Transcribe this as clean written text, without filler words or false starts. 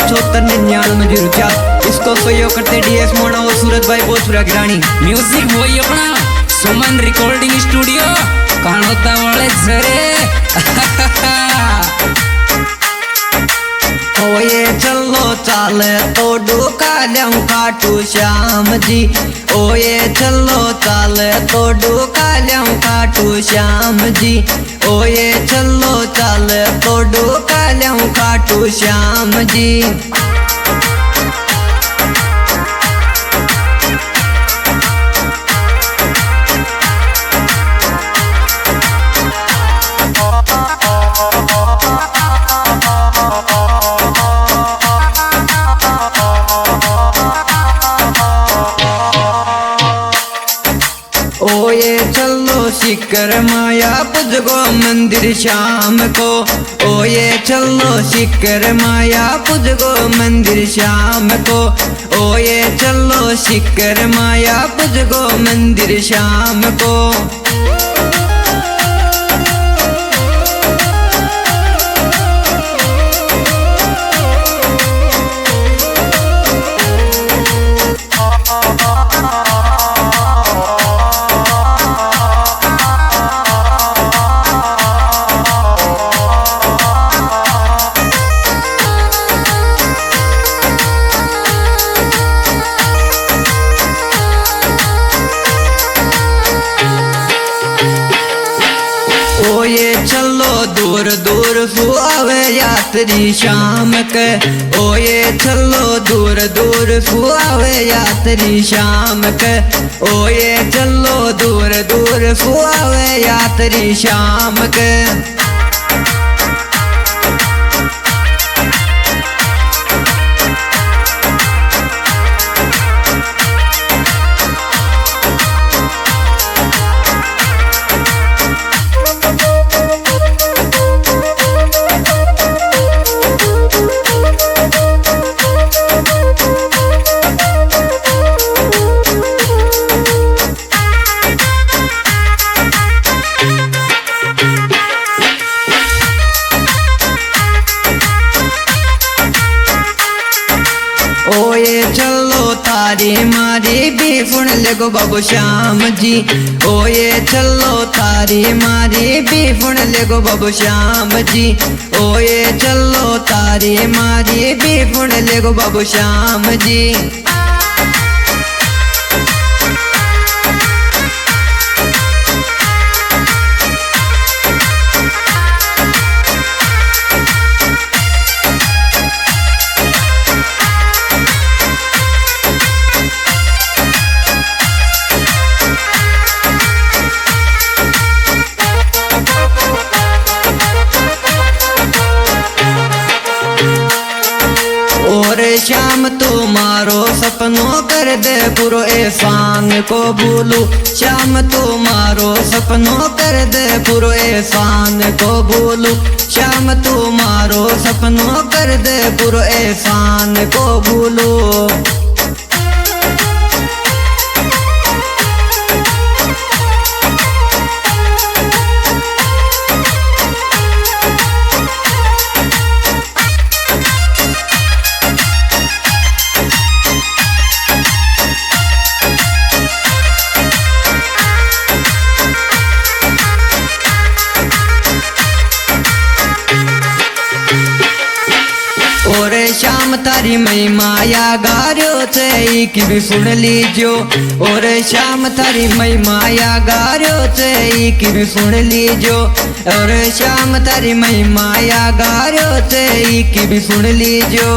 7699 इसको सहयोग करते डीएस मोना और सूरज भाई भोजपुरा गिरानी। म्यूजिक वही अपना सुमन रिकॉर्डिंग स्टूडियो कानोता वाले झरे। ओए चलो चाले तो डुकाल्या खाटू श्याम जी। ओए चलो चाले तो डुकाल्या खाटू श्याम जी। ओए चलो चाले तो डुकाल्या खाटू श्याम जी। ओए चलो शिखर माया पुजगो मंदिर शाम को। ओए चलो शिखर माया पुजगो मंदिर शाम को। ओए चलो शिखर माया पुजगो मंदिर शाम को। ओए चलो दूर दूर फुआवे यात्री शाम के। ओए चलो दूर दूर फुआवे यात्री शाम के। ओए चलो दूर दूर फुआवे यात्री शाम के। ओए चलो तारी मारी भी सुन लेगो बाबू श्याम जी। ओए चलो तारी मारी भी सुन लेगो बाबू श्याम जी। ओए चलो तारी मारी भी सुन लेगो बाबू श्याम जी। और श्याम तुम्हारो सपनों कर दे पूरो एहसान को भूलू। श्याम तुम्हारो सपनों कर दे पूरो एहसान को भूलू। श्याम तुम्हारो सपनों कर दे पूरो एहसान को भूलू। और श्याम तारी मई माया गार्यो थे कि भी सुन लीजो। और श्याम तारी मई माया गार्यो थे कि भी सुन लीजो। और श्याम तारी मई माया गार्यो थे कि भी सुन लीजो।